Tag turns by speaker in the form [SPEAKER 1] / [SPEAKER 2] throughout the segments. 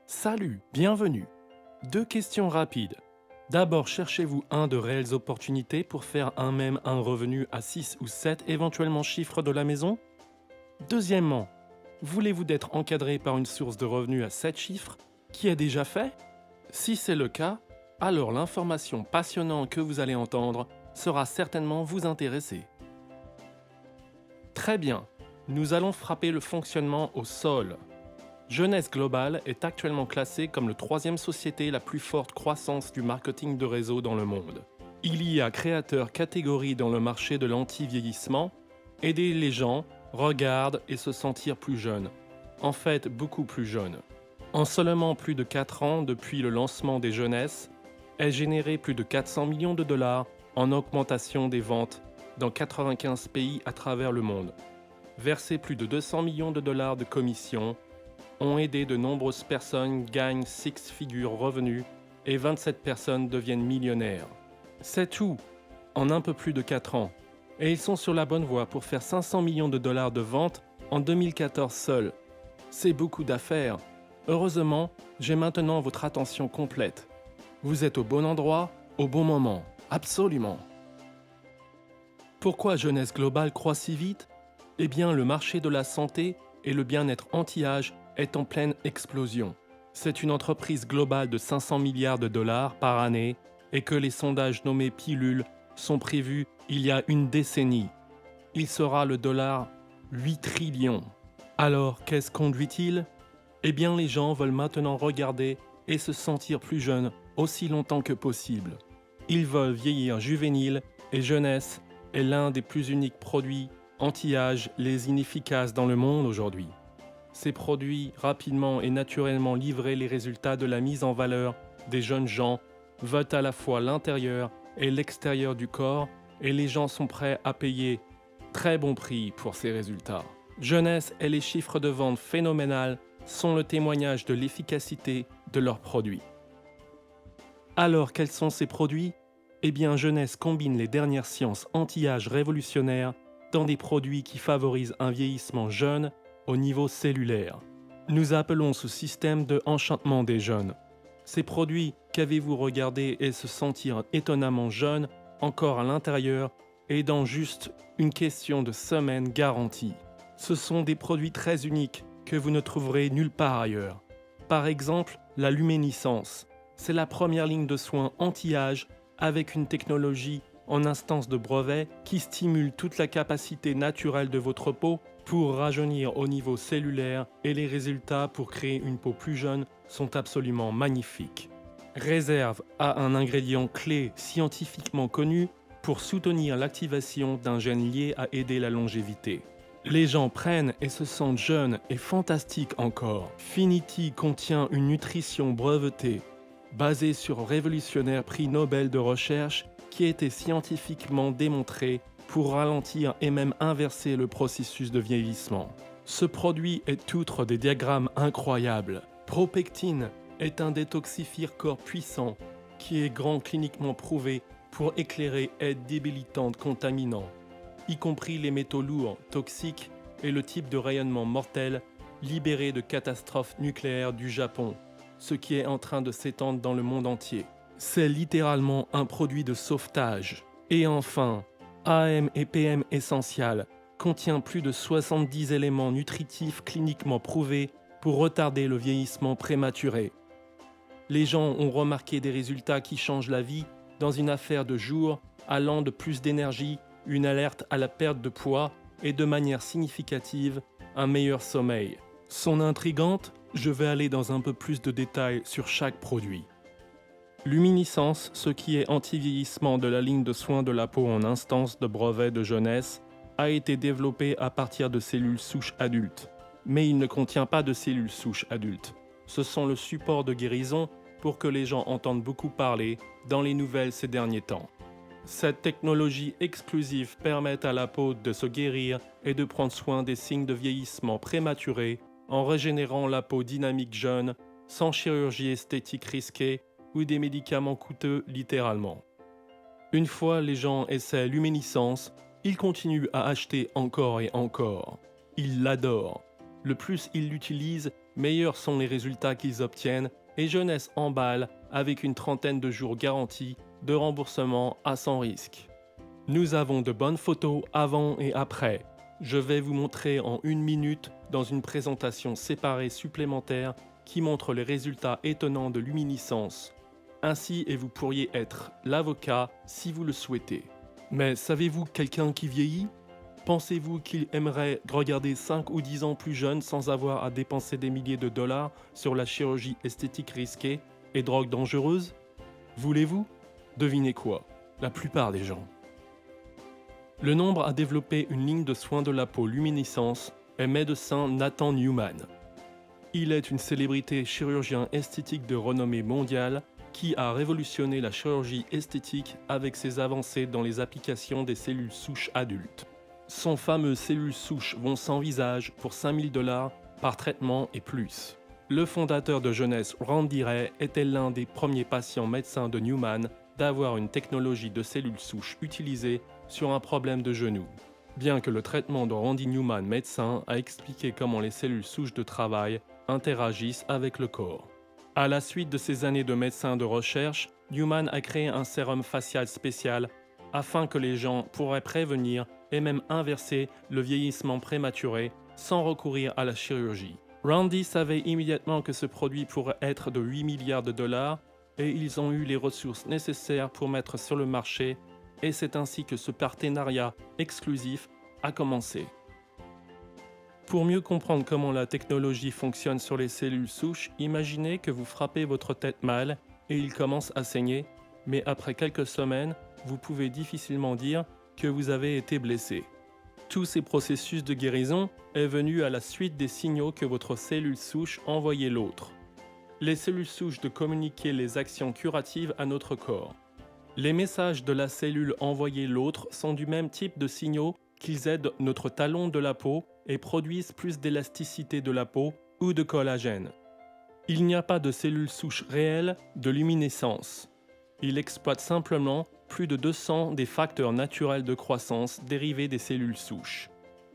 [SPEAKER 1] Salut, bienvenue. Deux questions rapides. D'abord, cherchez-vous de réelles opportunités pour faire un revenu à 6 ou 7 éventuellement chiffres de la maison? Deuxièmement, voulez-vous d'être encadré par une source de revenus à 7 chiffres qui est déjà fait? Si c'est le cas, alors l'information passionnante que vous allez entendre sera certainement vous intéresser. Très bien, nous allons frapper le fonctionnement au sol. Jeunesse Global est actuellement classée comme la troisième société la plus forte croissance du marketing de réseau dans le monde. Il y a créateur catégorie dans le marché de l'anti-vieillissement, aider les gens, regarder et se sentir plus jeune. En fait, beaucoup plus jeune. En seulement plus de 4 ans depuis le lancement des jeunesses, elle généré plus de 400 millions de dollars en augmentation des ventes dans 95 pays à travers le monde. Versé plus de 200 millions de dollars de commissions, ont aidé de nombreuses personnes gagnent six figures revenus et 27 personnes deviennent millionnaires. C'est tout, en un peu plus de 4 ans. Et ils sont sur la bonne voie pour faire 500 millions de dollars de ventes en 2014 seul. C'est beaucoup d'affaires. Heureusement, j'ai maintenant votre attention complète. Vous êtes au bon endroit, au bon moment. Absolument. Pourquoi Jeunesse Globale croît si vite? Eh bien, le marché de la santé et le bien-être anti-âge est en pleine explosion. C'est une entreprise globale de 500 milliards de dollars par année et que les sondages nommés pilules sont prévus il y a une décennie. Il sera le dollar 8 trillions. Alors, qu'est-ce conduit-il? Eh bien, les gens veulent maintenant regarder et se sentir plus jeunes aussi longtemps que possible. Ils veulent vieillir juvénile et jeunesse est l'un des plus uniques produits anti-âge les inefficaces dans le monde aujourd'hui. Ces produits rapidement et naturellement livrés les résultats de la mise en valeur des jeunes gens veulent à la fois l'intérieur et l'extérieur du corps et les gens sont prêts à payer très bon prix pour ces résultats. Jeunesse et les chiffres de vente phénoménales sont le témoignage de l'efficacité de leurs produits. Alors quels sont ces produits? Eh bien Jeunesse combine les dernières sciences anti-âge révolutionnaires dans des produits qui favorisent un vieillissement jeune au niveau cellulaire. Nous appelons ce système de enchantement des jeunes. Ces produits qu'avez-vous regardé et se sentir étonnamment jeune, encore à l'intérieur, et dans juste une question de semaines garantie. Ce sont des produits très uniques que vous ne trouverez nulle part ailleurs. Par exemple, la luminescence. C'est la première ligne de soins anti-âge avec une technologie en instance de brevet qui stimule toute la capacité naturelle de votre peau pour rajeunir au niveau cellulaire et les résultats pour créer une peau plus jeune sont absolument magnifiques. Réserve a un ingrédient clé scientifiquement connu pour soutenir l'activation d'un gène lié à aider la longévité. Les gens prennent et se sentent jeunes et fantastiques encore. Finity contient une nutrition brevetée basée sur un révolutionnaire prix Nobel de recherche qui a été scientifiquement démontré pour ralentir et même inverser le processus de vieillissement. Ce produit est outre des diagrammes incroyables. Propectine est un détoxifieur corps puissant qui est grand cliniquement prouvé pour éclairer aide débilitante contaminants, y compris les métaux lourds, toxiques et le type de rayonnement mortel libéré de catastrophes nucléaires du Japon, ce qui est en train de s'étendre dans le monde entier. C'est littéralement un produit de sauvetage. Et enfin, AM et PM Essential contient plus de 70 éléments nutritifs cliniquement prouvés pour retarder le vieillissement prématuré. Les gens ont remarqué des résultats qui changent la vie dans une affaire de jours, allant de plus d'énergie, une alerte à la perte de poids et de manière significative, un meilleur sommeil. Sont intrigantes? Je vais aller dans un peu plus de détails sur chaque produit. Luminescence, ce qui est anti-vieillissement de la ligne de soins de la peau en instance de brevet de jeunesse, a été développé à partir de cellules souches adultes. Mais il ne contient pas de cellules souches adultes. Ce sont le support de guérison pour que les gens entendent beaucoup parler dans les nouvelles ces derniers temps. Cette technologie exclusive permet à la peau de se guérir et de prendre soin des signes de vieillissement prématuré en régénérant la peau dynamique jeune, sans chirurgie esthétique risquée ou des médicaments coûteux littéralement. Une fois les gens essaient luminescence, ils continuent à acheter encore et encore. Ils l'adorent. Le plus ils l'utilisent meilleurs sont les résultats qu'ils obtiennent et Jeunesse emballe avec une trentaine de jours garantis de remboursement à sans risque. Nous avons de bonnes photos avant et après. Je vais vous montrer en 1 minute dans une présentation séparée supplémentaire qui montre les résultats étonnants de luminescence. Ainsi, et vous pourriez être l'avocat si vous le souhaitez. Mais savez-vous quelqu'un qui vieillit ? Pensez-vous qu'il aimerait regarder 5 ou 10 ans plus jeune sans avoir à dépenser des milliers de dollars sur la chirurgie esthétique risquée et drogue dangereuse ? Voulez-vous ? Devinez quoi ? La plupart des gens. Le Nombre a développé une ligne de soins de la peau luminescence est médecin Nathan Newman. Il est une célébrité chirurgien esthétique de renommée mondiale qui a révolutionné la chirurgie esthétique avec ses avancées dans les applications des cellules souches adultes. Son fameux cellules souches vont sans visage pour 5 000 $ par traitement et plus. Le fondateur de Jeunesse, Randy Ray, était l'un des premiers patients médecins de Newman d'avoir une technologie de cellules souches utilisée sur un problème de genou. Bien que le traitement de Randy Newman, médecin, a expliqué comment les cellules souches de travail interagissent avec le corps. À la suite de ces années de médecin de recherche, Newman a créé un sérum facial spécial afin que les gens pourraient prévenir et même inverser le vieillissement prématuré sans recourir à la chirurgie. Randy savait immédiatement que ce produit pourrait être de 8 milliards de dollars et ils ont eu les ressources nécessaires pour mettre sur le marché et c'est ainsi que ce partenariat exclusif a commencé. Pour mieux comprendre comment la technologie fonctionne sur les cellules souches, imaginez que vous frappez votre tête mal et il commence à saigner, mais après quelques semaines, vous pouvez difficilement dire que vous avez été blessé. Tout ces processus de guérison est venu à la suite des signaux que votre cellule souche envoyait l'autre. Les cellules souches de communiquer les actions curatives à notre corps. Les messages de la cellule envoyés l'autre sont du même type de signaux qu'ils aident notre talon de la peau et produisent plus d'élasticité de la peau ou de collagène. Il n'y a pas de cellules souches réelles de luminescence. Il exploite simplement plus de 200 des facteurs naturels de croissance dérivés des cellules souches.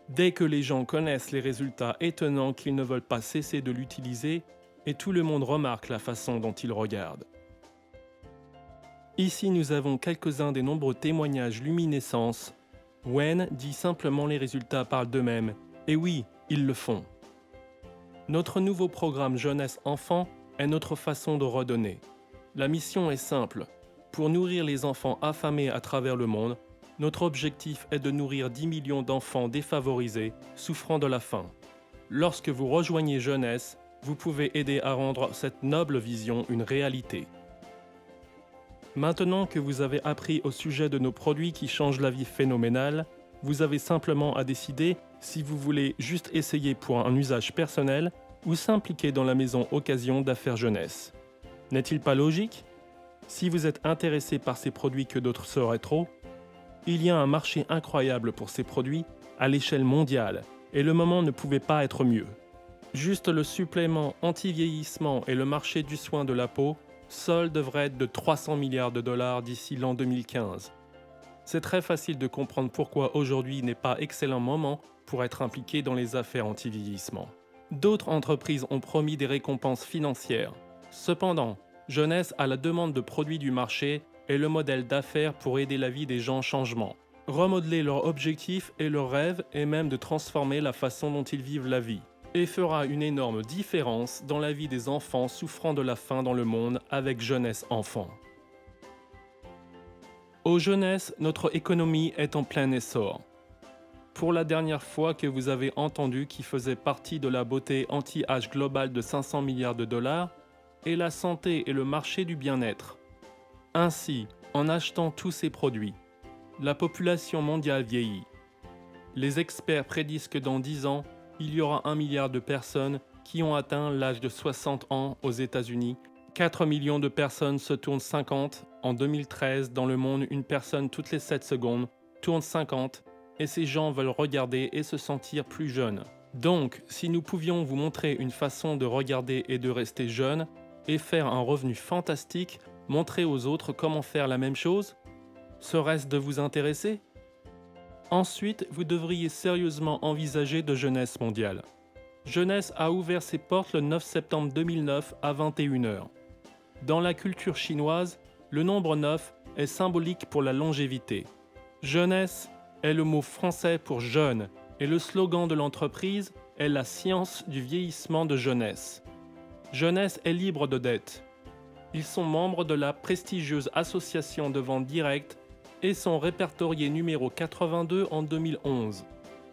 [SPEAKER 1] Dès que les gens connaissent les résultats étonnants qu'ils ne veulent pas cesser de l'utiliser, et tout le monde remarque la façon dont ils regardent. Ici, nous avons quelques-uns des nombreux témoignages luminescence. Wen dit simplement les résultats parlent d'eux-mêmes. Et oui, ils le font. Notre nouveau programme Jeunesse-Enfant est notre façon de redonner. La mission est simple. Pour nourrir les enfants affamés à travers le monde, notre objectif est de nourrir 10 millions d'enfants défavorisés, souffrant de la faim. Lorsque vous rejoignez Jeunesse, vous pouvez aider à rendre cette noble vision une réalité. Maintenant que vous avez appris au sujet de nos produits qui changent la vie phénoménale, vous avez simplement à décider si vous voulez juste essayer pour un usage personnel ou s'impliquer dans la maison Occasion d'affaires jeunesse. N'est-il pas logique ? Si vous êtes intéressé par ces produits que d'autres seraient trop, il y a un marché incroyable pour ces produits à l'échelle mondiale et le moment ne pouvait pas être mieux. Juste le supplément anti-vieillissement et le marché du soin de la peau, seul devrait être de 300 milliards de dollars d'ici l'an 2015. C'est très facile de comprendre pourquoi aujourd'hui n'est pas excellent moment pour être impliqué dans les affaires anti-vieillissement. D'autres entreprises ont promis des récompenses financières. Cependant, Jeunesse à la demande de produits du marché est le modèle d'affaires pour aider la vie des gens en changement, remodeler leurs objectifs et leurs rêves et même de transformer la façon dont ils vivent la vie. Et fera une énorme différence dans la vie des enfants souffrant de la faim dans le monde avec Jeunesse Enfant. Aux Jeunesse, notre économie est en plein essor. Pour la dernière fois que vous avez entendu qui faisait partie de la beauté anti-âge globale de 500 milliards de dollars, et la santé et le marché du bien-être. Ainsi, en achetant tous ces produits, la population mondiale vieillit. Les experts prédisent que dans 10 ans, il y aura 1 milliard de personnes qui ont atteint l'âge de 60 ans aux États-Unis. 4 millions de personnes se tournent 50. En 2013, dans le monde, une personne toutes les 7 secondes tourne 50 et ces gens veulent regarder et se sentir plus jeunes. Donc, si nous pouvions vous montrer une façon de regarder et de rester jeune et faire un revenu fantastique, montrer aux autres comment faire la même chose, serait-ce de vous intéresser ? Ensuite, vous devriez sérieusement envisager de Jeunesse mondiale. Jeunesse a ouvert ses portes le 9 septembre 2009 à 21h. Dans la culture chinoise, le nombre 9 est symbolique pour la longévité. Jeunesse est le mot français pour jeune et le slogan de l'entreprise est la science du vieillissement de jeunesse. Jeunesse est libre de dettes. Ils sont membres de la prestigieuse association de vente directe et sont répertoriés numéro 82 en 2011,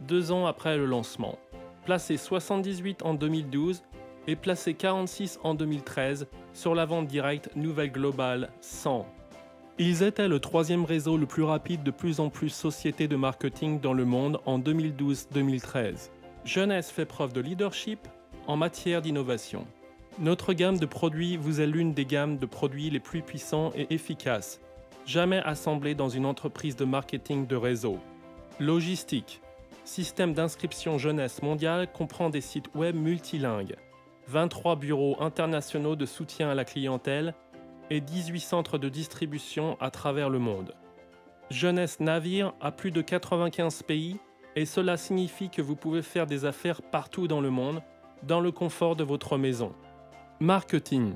[SPEAKER 1] 2 ans après le lancement. Placé 78 en 2012 et placé 46 en 2013 sur la vente directe Nouvelle Globale 100. Ils étaient le 3e réseau le plus rapide de plus en plus sociétés de marketing dans le monde en 2012-2013. Jeunesse fait preuve de leadership en matière d'innovation. Notre gamme de produits vous est l'une des gammes de produits les plus puissants et efficaces, jamais assemblées dans une entreprise de marketing de réseau. Logistique. Système d'inscription jeunesse mondiale comprend des sites web multilingues, 23 bureaux internationaux de soutien à la clientèle et 18 centres de distribution à travers le monde. Jeunesse navire à plus de 95 pays et cela signifie que vous pouvez faire des affaires partout dans le monde, dans le confort de votre maison. Marketing.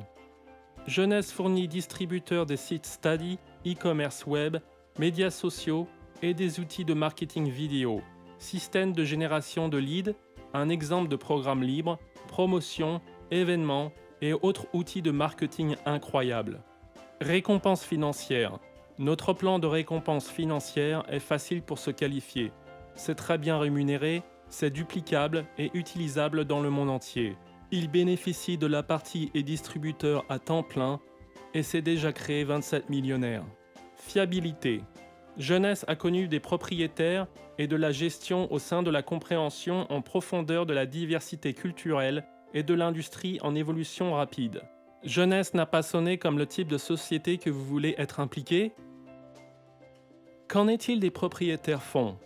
[SPEAKER 1] Jeunesse fournit distributeurs des sites study, e-commerce web, médias sociaux et des outils de marketing vidéo, système de génération de leads, un exemple de programme libre, promotion, événements et autres outils de marketing incroyables. Récompense financière. Notre plan de récompense financière est facile pour se qualifier. C'est très bien rémunéré, c'est duplicable et utilisable dans le monde entier. Il bénéficie de la partie et distributeur à temps plein et s'est déjà créé 27 millionnaires. Fiabilité. Jeunesse a connu des propriétaires et de la gestion au sein de la compréhension en profondeur de la diversité culturelle et de l'industrie en évolution rapide. Jeunesse n'a pas sonné comme le type de société que vous voulez être impliqué? Qu'en est-il des propriétaires fonds?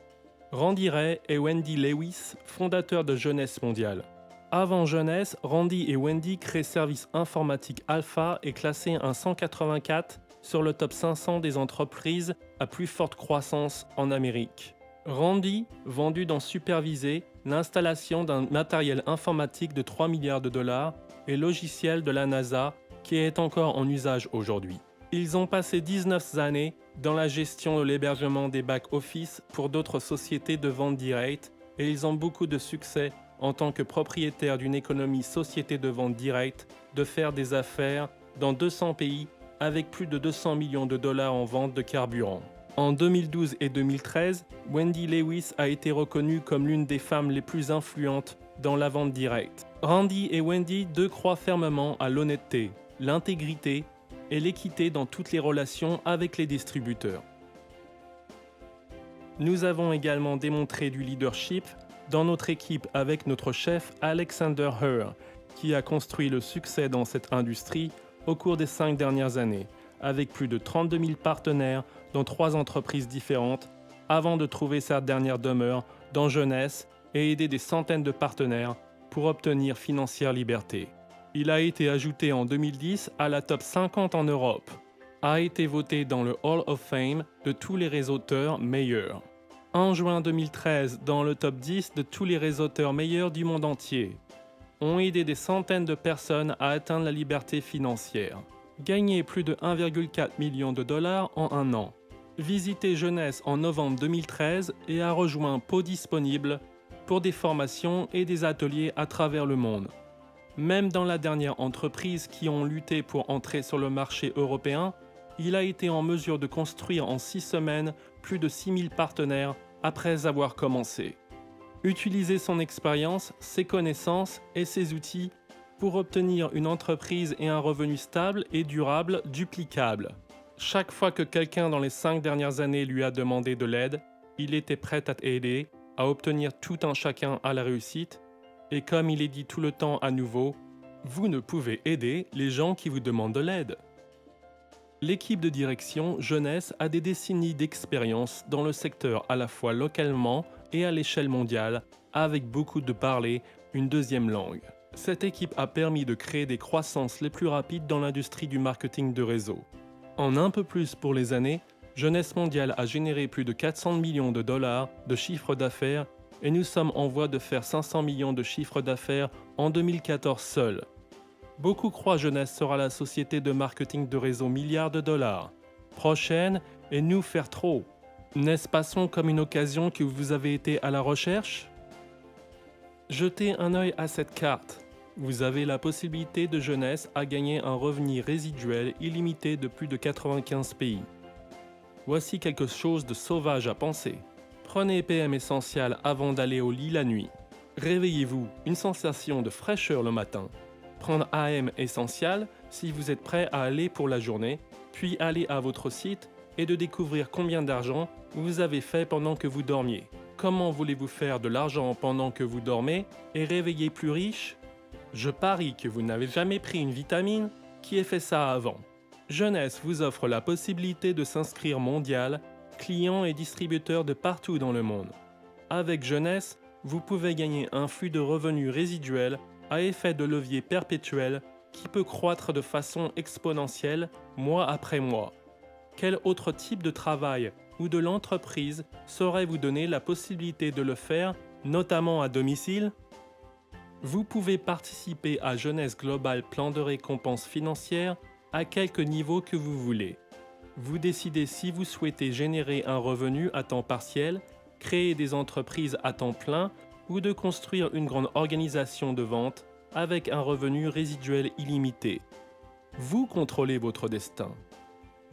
[SPEAKER 1] Randy Ray et Wendy Lewis, fondateurs de Jeunesse Mondiale. Avant Jeunesse, Randy et Wendy créent Service Informatique Alpha et classé un 184 sur le top 500 des entreprises à plus forte croissance en Amérique. Randy, vendu dans Supervisé, l'installation d'un matériel informatique de 3 milliards de dollars et logiciel de la NASA qui est encore en usage aujourd'hui. Ils ont passé 19 années dans la gestion de l'hébergement des back-office pour d'autres sociétés de vente directe et ils ont beaucoup de succès en tant que propriétaire d'une économie société de vente directe de faire des affaires dans 200 pays avec plus de 200 millions de dollars en vente de carburant. En 2012 et 2013, Wendy Lewis a été reconnue comme l'une des femmes les plus influentes dans la vente directe. Randy et Wendy croient fermement à l'honnêteté, l'intégrité et l'équité dans toutes les relations avec les distributeurs. Nous avons également démontré du leadership dans notre équipe avec notre chef Alexander Herr, qui a construit le succès dans cette industrie au cours des 5 dernières années, avec plus de 32 000 partenaires dans 3 entreprises différentes, avant de trouver sa dernière demeure dans Jeunesse et aider des centaines de partenaires pour obtenir financière liberté. Il a été ajouté en 2010 à la top 50 en Europe, a été voté dans le Hall of Fame de tous les réseauteurs meilleurs. En juin 2013, dans le top 10 de tous les réseauteurs meilleurs du monde entier, ont aidé des centaines de personnes à atteindre la liberté financière. Gagné plus de 1,4 million de dollars en un an. Visité Jeunesse en novembre 2013 et a rejoint Pau Disponible pour des formations et des ateliers à travers le monde. Même dans la dernière entreprise qui ont lutté pour entrer sur le marché européen, il a été en mesure de construire en 6 semaines plus de 6000 partenaires après avoir commencé. Utiliser son expérience, ses connaissances et ses outils pour obtenir une entreprise et un revenu stable et durable duplicable. Chaque fois que quelqu'un dans les 5 dernières années lui a demandé de l'aide, il était prêt à aider, à obtenir tout un chacun à la réussite. Et comme il est dit tout le temps à nouveau, vous ne pouvez aider les gens qui vous demandent de l'aide. L'équipe de direction Jeunesse a des décennies d'expérience dans le secteur à la fois localement et à l'échelle mondiale, avec beaucoup de parler une deuxième langue. Cette équipe a permis de créer des croissances les plus rapides dans l'industrie du marketing de réseau. En un peu plus pour les années, Jeunesse Mondiale a généré plus de 400 millions de dollars de chiffre d'affaires et nous sommes en voie de faire 500 millions de chiffre d'affaires en 2014 seul. Beaucoup croient Jeunesse sera la société de marketing de réseau milliards de dollars. Prochaine est nous faire trop. N'est-ce pas comme une occasion que vous avez été à la recherche? Jetez un œil à cette carte. Vous avez la possibilité de Jeunesse à gagner un revenu résiduel illimité de plus de 95 pays. Voici quelque chose de sauvage à penser. Prenez PM Essential avant d'aller au lit la nuit. Réveillez-vous, une sensation de fraîcheur le matin. Prendre AM Essential si vous êtes prêt à aller pour la journée, puis aller à votre site et de découvrir combien d'argent vous avez fait pendant que vous dormiez. Comment voulez-vous faire de l'argent pendant que vous dormez et réveiller plus riche? Je parie que vous n'avez jamais pris une vitamine qui ait fait ça avant. Jeunesse vous offre la possibilité de s'inscrire mondial, clients et distributeurs de partout dans le monde. Avec Jeunesse, vous pouvez gagner un flux de revenus résiduels à effet de levier perpétuel qui peut croître de façon exponentielle mois après mois. Quel autre type de travail ou de l'entreprise saurait vous donner la possibilité de le faire, notamment à domicile? Vous pouvez participer à Jeunesse Global Plan de récompense financière à quelque niveau que vous voulez. Vous décidez si vous souhaitez générer un revenu à temps partiel, créer des entreprises à temps plein ou de construire une grande organisation de vente avec un revenu résiduel illimité. Vous contrôlez votre destin.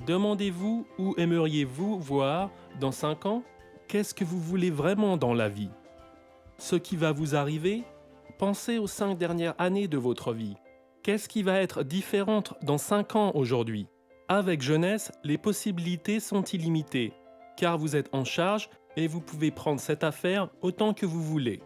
[SPEAKER 1] Demandez-vous où aimeriez-vous voir dans 5 ans? Qu'est-ce que vous voulez vraiment dans la vie? Ce qui va vous arriver? Pensez aux 5 dernières années de votre vie. Qu'est-ce qui va être différent dans 5 ans aujourd'hui? Avec Jeunesse, les possibilités sont illimitées, car vous êtes en charge et vous pouvez prendre cette affaire autant que vous voulez.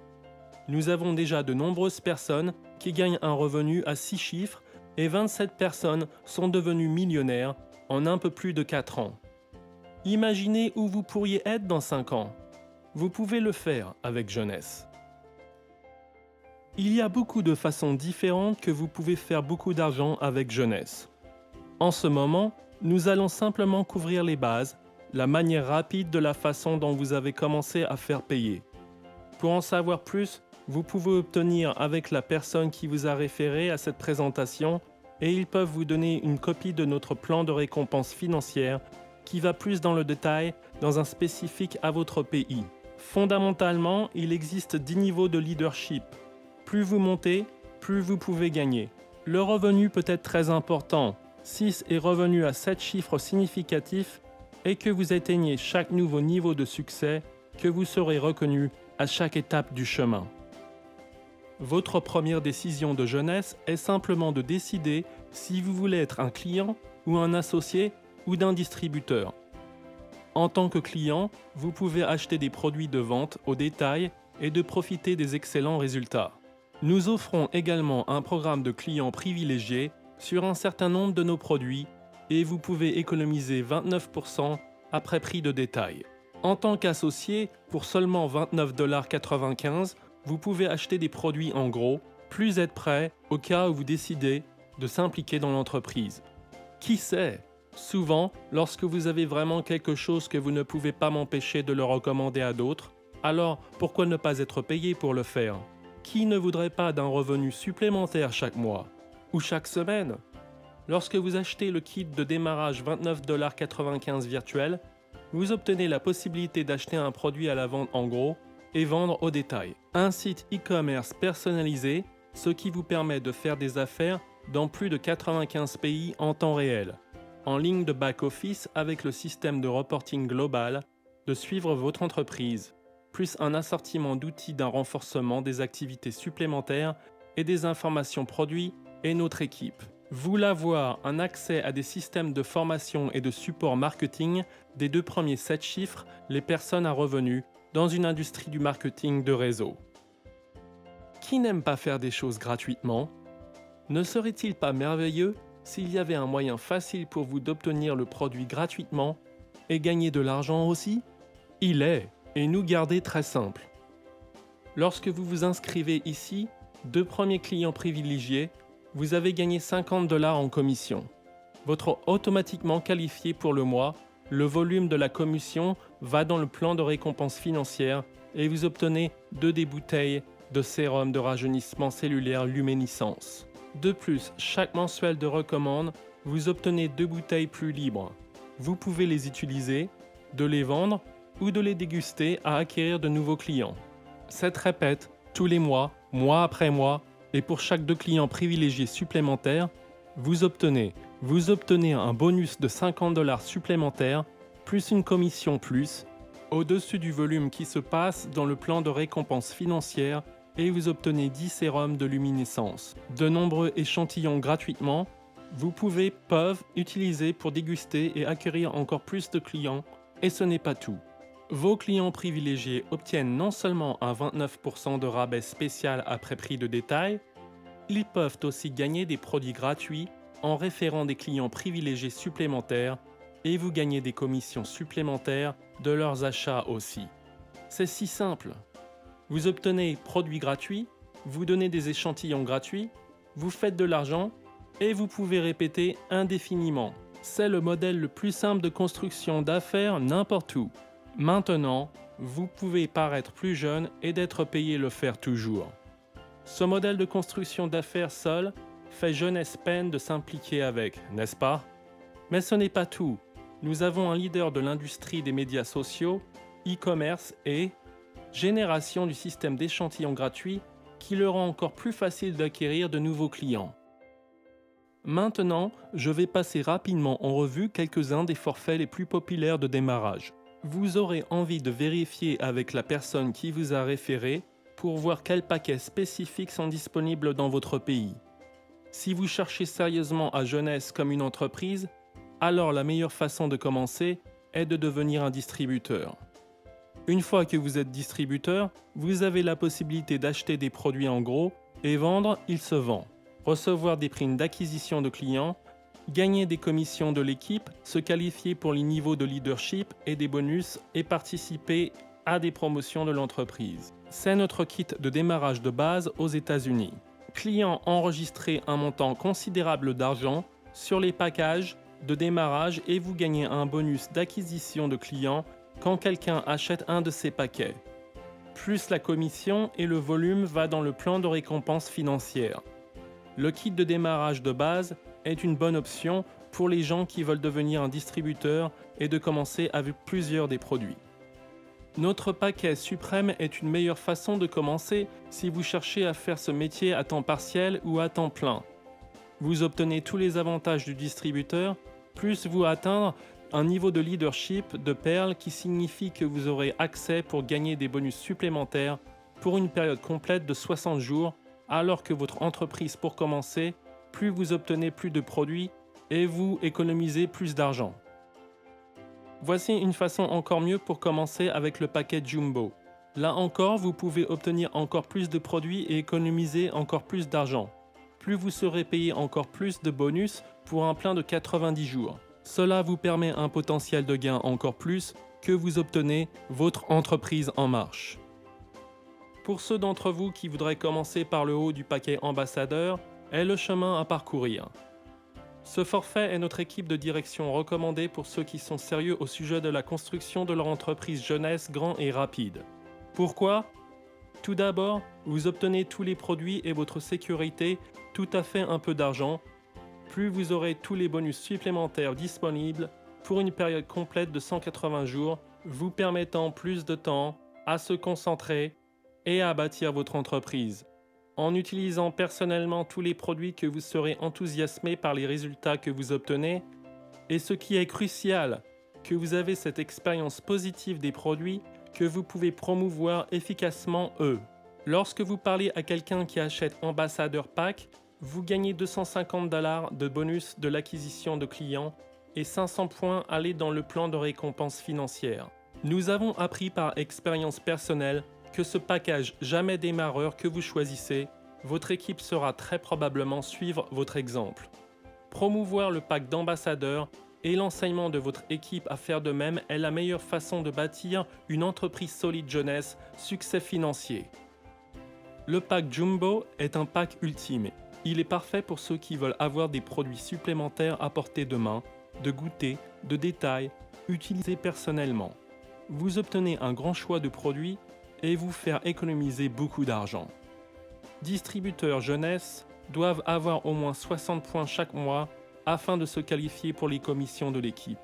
[SPEAKER 1] Nous avons déjà de nombreuses personnes qui gagnent un revenu à 6 chiffres et 27 personnes sont devenues millionnaires en un peu plus de 4 ans. Imaginez où vous pourriez être dans 5 ans. Vous pouvez le faire avec Jeunesse. Il y a beaucoup de façons différentes que vous pouvez faire beaucoup d'argent avec Jeunesse. En ce moment, nous allons simplement couvrir les bases, la manière rapide de la façon dont vous avez commencé à faire payer. Pour en savoir plus, vous pouvez obtenir avec la personne qui vous a référé à cette présentation et ils peuvent vous donner une copie de notre plan de récompense financière qui va plus dans le détail dans un spécifique à votre pays. Fondamentalement, il existe 10 niveaux de leadership. Plus vous montez, plus vous pouvez gagner. Le revenu peut être très important. 6 est revenu à 7 chiffres significatifs et que vous atteignez chaque nouveau niveau de succès, que vous serez reconnu à chaque étape du chemin. Votre première décision de Jeunesse est simplement de décider si vous voulez être un client ou un associé ou d'un distributeur. En tant que client, vous pouvez acheter des produits de vente au détail et de profiter des excellents résultats. Nous offrons également un programme de clients privilégiés sur un certain nombre de nos produits et vous pouvez économiser 29% après prix de détail. En tant qu'associé, pour seulement 29,95 $, vous pouvez acheter des produits en gros, plus être prêt au cas où vous décidez de s'impliquer dans l'entreprise. Qui sait? Souvent, lorsque vous avez vraiment quelque chose que vous ne pouvez pas m'empêcher de le recommander à d'autres, alors pourquoi ne pas être payé pour le faire? Qui ne voudrait pas d'un revenu supplémentaire chaque mois ou chaque semaine? Lorsque vous achetez le kit de démarrage 29,95 $ virtuel, vous obtenez la possibilité d'acheter un produit à la vente en gros et vendre au détail. Un site e-commerce personnalisé, ce qui vous permet de faire des affaires dans plus de 95 pays en temps réel, en ligne de back-office avec le système de reporting global, de suivre votre entreprise, plus un assortiment d'outils d'un renforcement des activités supplémentaires et des informations produits et notre équipe. Voulez avoir un accès à des systèmes de formation et de support marketing des 2 premiers 7 chiffres, les personnes à revenus, dans une industrie du marketing de réseau. Qui n'aime pas faire des choses gratuitement? Ne serait-il pas merveilleux s'il y avait un moyen facile pour vous d'obtenir le produit gratuitement et gagner de l'argent aussi? Il est, et nous garder très simple. Lorsque vous vous inscrivez ici, 2 premiers clients privilégiés, vous avez gagné 50 $ en commission. Votre automatiquement qualifié pour le mois, le volume de la commission va dans le plan de récompense financière et vous obtenez 2 des bouteilles de sérum de rajeunissement cellulaire Luminescence. De plus, chaque mensuel de recommande, vous obtenez 2 bouteilles plus libres. Vous pouvez les utiliser, de les vendre ou de les déguster à acquérir de nouveaux clients. Cette répète tous les mois, mois après mois, et pour chaque 2 clients privilégiés supplémentaires, vous obtenez un bonus de $50 supplémentaires, plus une commission plus, au-dessus du volume qui se passe dans le plan de récompense financière et vous obtenez 10 sérums de luminescence. De nombreux échantillons gratuitement, peuvent utiliser pour déguster et acquérir encore plus de clients, et ce n'est pas tout. Vos clients privilégiés obtiennent non seulement un 29% de rabais spécial après prix de détail, ils peuvent aussi gagner des produits gratuits en référant des clients privilégiés supplémentaires et vous gagnez des commissions supplémentaires de leurs achats aussi. C'est si simple. Vous obtenez produits gratuits, vous donnez des échantillons gratuits, vous faites de l'argent et vous pouvez répéter indéfiniment. C'est le modèle le plus simple de construction d'affaires n'importe où. Maintenant, vous pouvez paraître plus jeune et d'être payé le faire toujours. Ce modèle de construction d'affaires seul fait jeunesse peine de s'impliquer avec, n'est-ce pas? Mais ce n'est pas tout. Nous avons un leader de l'industrie des médias sociaux, e-commerce et génération du système d'échantillons gratuits qui le rend encore plus facile d'acquérir de nouveaux clients. Maintenant, je vais passer rapidement en revue quelques-uns des forfaits les plus populaires de démarrage. Vous aurez envie de vérifier avec la personne qui vous a référé pour voir quels paquets spécifiques sont disponibles dans votre pays. Si vous cherchez sérieusement à Jeunesse comme une entreprise, alors la meilleure façon de commencer est de devenir un distributeur. Une fois que vous êtes distributeur, vous avez la possibilité d'acheter des produits en gros et vendre, il se vend. Recevoir des primes d'acquisition de clients, gagner des commissions de l'équipe, se qualifier pour les niveaux de leadership et des bonus et participer à des promotions de l'entreprise. C'est notre kit de démarrage de base aux États-Unis. Clients enregistrez un montant considérable d'argent sur les packages de démarrage et vous gagnez un bonus d'acquisition de clients quand quelqu'un achète un de ces paquets. Plus la commission et le volume va dans le plan de récompense financière. Le kit de démarrage de base est une bonne option pour les gens qui veulent devenir un distributeur et de commencer avec plusieurs des produits. Notre paquet suprême est une meilleure façon de commencer si vous cherchez à faire ce métier à temps partiel ou à temps plein. Vous obtenez tous les avantages du distributeur, plus vous atteindre un niveau de leadership de perles qui signifie que vous aurez accès pour gagner des bonus supplémentaires pour une période complète de 60 jours, alors que votre entreprise pour commencer, plus vous obtenez plus de produits et vous économisez plus d'argent. Voici une façon encore mieux pour commencer avec le paquet Jumbo. Là encore, vous pouvez obtenir encore plus de produits et économiser encore plus d'argent. Plus vous serez payé encore plus de bonus pour un plein de 90 jours. Cela vous permet un potentiel de gain encore plus que vous obtenez votre entreprise en marche. Pour ceux d'entre vous qui voudraient commencer par le haut du paquet ambassadeur, est le chemin à parcourir. Ce forfait est notre équipe de direction recommandée pour ceux qui sont sérieux au sujet de la construction de leur entreprise jeunesse grand et rapide. Pourquoi? Tout d'abord, vous obtenez tous les produits et votre sécurité, tout à fait un peu d'argent, plus vous aurez tous les bonus supplémentaires disponibles pour une période complète de 180 jours, vous permettant plus de temps à se concentrer et à bâtir votre entreprise. En utilisant personnellement tous les produits que vous serez enthousiasmé par les résultats que vous obtenez, et ce qui est crucial, que vous avez cette expérience positive des produits que vous pouvez promouvoir efficacement eux. Lorsque vous parlez à quelqu'un qui achète Ambassadeur Pack, vous gagnez $250 de bonus de l'acquisition de clients et 500 points allés dans le plan de récompense financière. Nous avons appris par expérience personnelle que ce package jamais démarreur que vous choisissez, votre équipe saura très probablement suivre votre exemple. Promouvoir le pack d'ambassadeurs et l'enseignement de votre équipe à faire de même est la meilleure façon de bâtir une entreprise solide jeunesse, succès financier. Le pack Jumbo est un pack ultime. Il est parfait pour ceux qui veulent avoir des produits supplémentaires à portée de main, de goûter, de détail, utilisés personnellement. Vous obtenez un grand choix de produits et vous faire économiser beaucoup d'argent. Distributeurs jeunesse doivent avoir au moins 60 points chaque mois afin de se qualifier pour les commissions de l'équipe.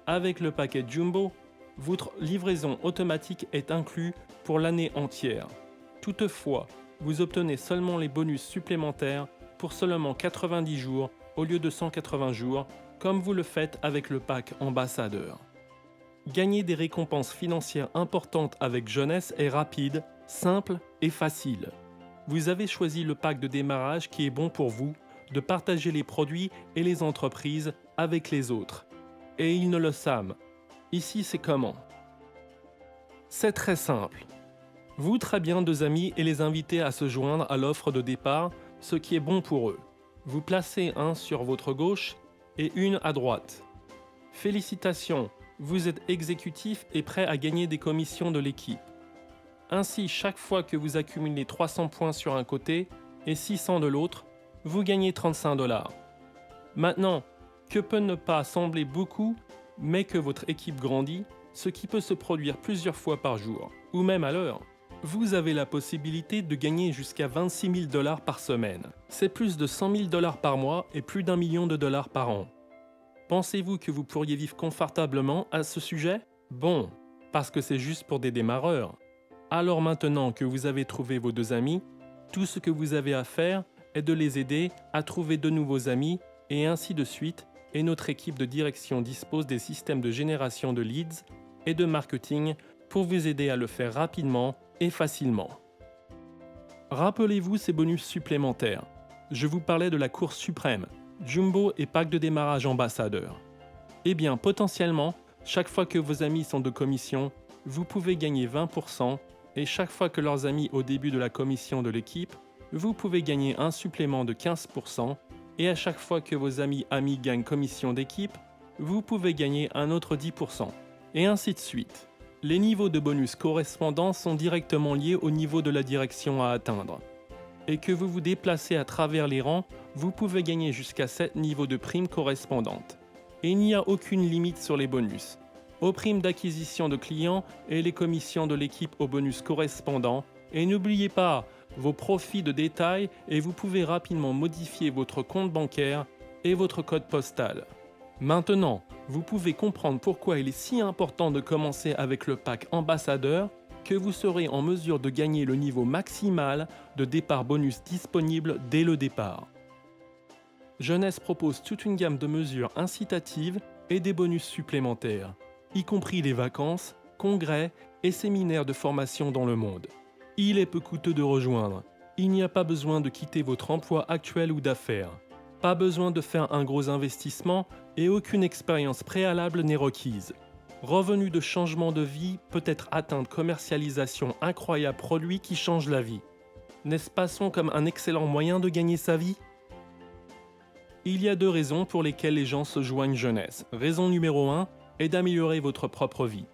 [SPEAKER 1] Avec le paquet Jumbo, votre livraison automatique est inclue pour l'année entière. Toutefois, vous obtenez seulement les bonus supplémentaires pour seulement 90 jours au lieu de 180 jours, comme vous le faites avec le pack ambassadeur. Gagner des récompenses financières importantes avec jeunesse est rapide, simple et facile. Vous avez choisi le pack de démarrage qui est bon pour vous, de partager les produits et les entreprises avec les autres. Et ils ne le savent. Ici, c'est comment? C'est très simple. Vous très bien deux amis et les inviter à se joindre à l'offre de départ, ce qui est bon pour eux. Vous placez un sur votre gauche et une à droite. Félicitations, vous êtes exécutif et prêt à gagner des commissions de l'équipe. Ainsi, chaque fois que vous accumulez 300 points sur un côté et 600 de l'autre, vous gagnez 35 $. Maintenant, que peut ne pas sembler beaucoup, mais que votre équipe grandit, ce qui peut se produire plusieurs fois par jour, ou même à l'heure, vous avez la possibilité de gagner jusqu'à 26 000 $ par semaine. C'est plus de 100 000 $ par mois et plus d'1 million de dollars par an. Pensez-vous que vous pourriez vivre confortablement à ce sujet? Bon, parce que c'est juste pour des démarreurs. Alors maintenant que vous avez trouvé vos deux amis, tout ce que vous avez à faire est de les aider à trouver de nouveaux amis et ainsi de suite, et notre équipe de direction dispose des systèmes de génération de leads et de marketing pour vous aider à le faire rapidement et facilement. Rappelez-vous ces bonus supplémentaires. Je vous parlais de la course suprême, Jumbo et pack de démarrage ambassadeur. Eh bien, potentiellement, chaque fois que vos amis sont de commission, vous pouvez gagner 20% et chaque fois que leurs amis au début de la commission de l'équipe, vous pouvez gagner un supplément de 15% et à chaque fois que vos amis gagnent commission d'équipe, vous pouvez gagner un autre 10%, et ainsi de suite. Les niveaux de bonus correspondants sont directement liés au niveau de la direction à atteindre. Et que vous vous déplacez à travers les rangs, vous pouvez gagner jusqu'à 7 niveaux de primes correspondantes. Et il n'y a aucune limite sur les bonus. Aux primes d'acquisition de clients et les commissions de l'équipe aux bonus correspondants. Et n'oubliez pas vos profits de détail et vous pouvez rapidement modifier votre compte bancaire et votre code postal. Maintenant, vous pouvez comprendre pourquoi il est si important de commencer avec le pack ambassadeur que vous serez en mesure de gagner le niveau maximal de départ bonus disponible dès le départ. Jeunesse propose toute une gamme de mesures incitatives et des bonus supplémentaires, y compris les vacances, congrès et séminaires de formation dans le monde. Il est peu coûteux de rejoindre. Il n'y a pas besoin de quitter votre emploi actuel ou d'affaires. Pas besoin de faire un gros investissement et aucune expérience préalable n'est requise. Revenu de changement de vie peut être atteint de commercialisation incroyable produit qui change la vie. N'est-ce pas comme un excellent moyen de gagner sa vie? Il y a deux raisons pour lesquelles les gens se joignent jeunesse. Raison numéro 1 est d'améliorer votre propre vie.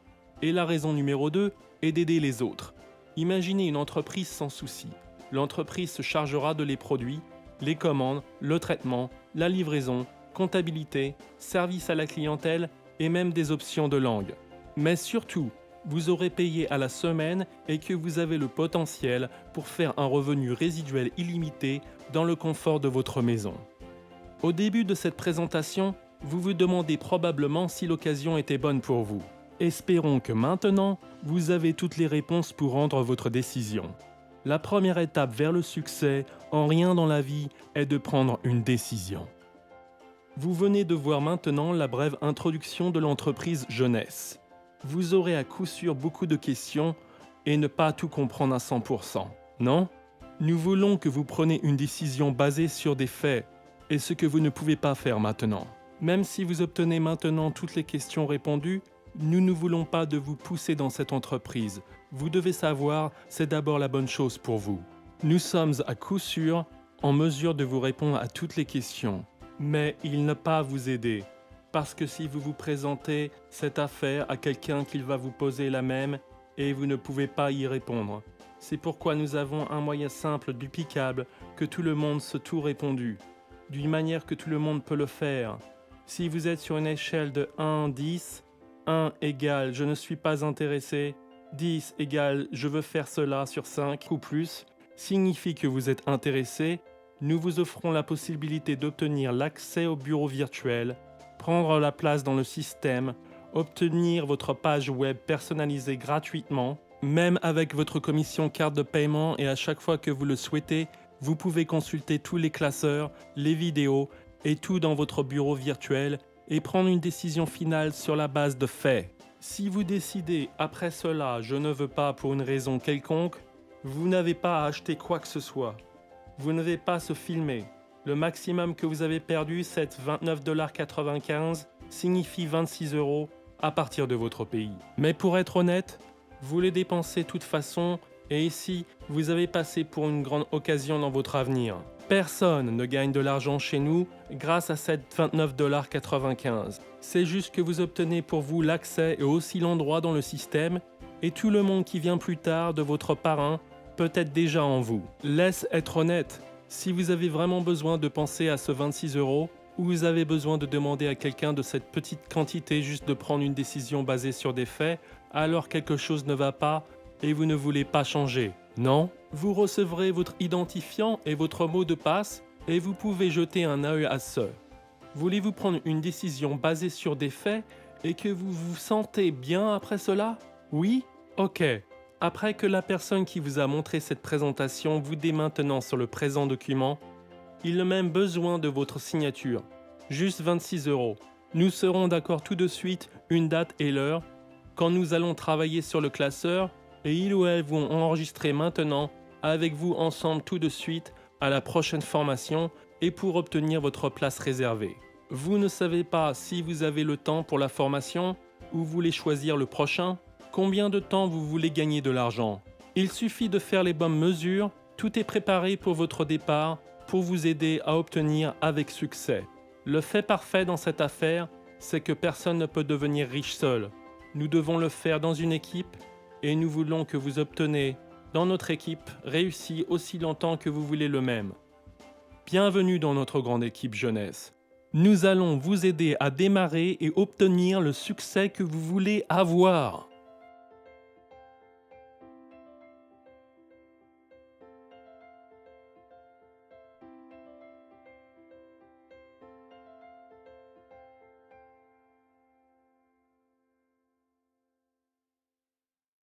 [SPEAKER 1] Et la raison numéro 2 est d'aider les autres. Imaginez une entreprise sans souci. L'entreprise se chargera de les produits, les commandes, le traitement, la livraison, comptabilité, service à la clientèle et même des options de langue. Mais surtout, vous aurez payé à la semaine et que vous avez le potentiel pour faire un revenu résiduel illimité dans le confort de votre maison. Au début de cette présentation, vous vous demandez probablement si l'occasion était bonne pour vous. Espérons que maintenant, vous avez toutes les réponses pour rendre votre décision. La première étape vers le succès, en rien dans la vie, est de prendre une décision. Vous venez de voir maintenant la brève introduction de l'entreprise jeunesse. Vous aurez à coup sûr beaucoup de questions et ne pas tout comprendre à 100%, non? Nous voulons que vous preniez une décision basée sur des faits et ce que vous ne pouvez pas faire maintenant. Même si vous obtenez maintenant toutes les questions répondues, nous ne voulons pas de vous pousser dans cette entreprise. Vous devez savoir, c'est d'abord la bonne chose pour vous. Nous sommes à coup sûr en mesure de vous répondre à toutes les questions. Mais il ne pas vous aider. Parce que si vous vous présentez cette affaire à quelqu'un qui va vous poser la même et vous ne pouvez pas y répondre. C'est pourquoi nous avons un moyen simple, duplicable, que tout le monde se tout répondu. D'une manière que tout le monde peut le faire. Si vous êtes sur une échelle de 1, 10, 1 égale « je ne suis pas intéressé » 10 égale je veux faire cela sur 5 ou plus signifie que vous êtes intéressé. Nous vous offrons la possibilité d'obtenir l'accès au bureau virtuel, prendre la place dans le système, obtenir votre page web personnalisée gratuitement, même avec votre commission carte de paiement, et à chaque fois que vous le souhaitez, vous pouvez consulter tous les classeurs, les vidéos et tout dans votre bureau virtuel et prendre une décision finale sur la base de faits. Si vous décidez après cela je ne veux pas pour une raison quelconque, vous n'avez pas à acheter quoi que ce soit. Vous n'avez pas à se filmer. Le maximum que vous avez perdu, c'est 29,95 $, signifie 26 € à partir de votre pays. Mais pour être honnête, vous les dépensez de toute façon et ici, vous avez passé pour une grande occasion dans votre avenir. Personne ne gagne de l'argent chez nous grâce à cette 29,95 $. C'est juste que vous obtenez pour vous l'accès et aussi l'endroit dans le système et tout le monde qui vient plus tard de votre parrain peut être déjà en vous. Laisse être honnête, si vous avez vraiment besoin de penser à ce 26 € ou vous avez besoin de demander à quelqu'un de cette petite quantité juste de prendre une décision basée sur des faits, alors quelque chose ne va pas et vous ne voulez pas changer. Non, vous recevrez votre identifiant et votre mot de passe et vous pouvez jeter un œil à ce. Voulez-vous prendre une décision basée sur des faits et que vous vous sentez bien après cela? Oui? Ok. Après que la personne qui vous a montré cette présentation vous dit maintenant sur le présent document, il a même besoin de votre signature. Juste 26 €. Nous serons d'accord tout de suite une date et l'heure quand nous allons travailler sur le classeur et il ou elle vont enregistrer maintenant avec vous ensemble tout de suite à la prochaine formation et pour obtenir votre place réservée. Vous ne savez pas si vous avez le temps pour la formation ou voulez choisir le prochain? Combien de temps vous voulez gagner de l'argent? Il suffit de faire les bonnes mesures, tout est préparé pour votre départ pour vous aider à obtenir avec succès. Le fait parfait dans cette affaire, c'est que personne ne peut devenir riche seul. Nous devons le faire dans une équipe et nous voulons que vous obtenez dans notre équipe réussi aussi longtemps que vous voulez le même. Bienvenue dans notre grande équipe jeunesse. Nous allons vous aider à démarrer et obtenir le succès que vous voulez avoir.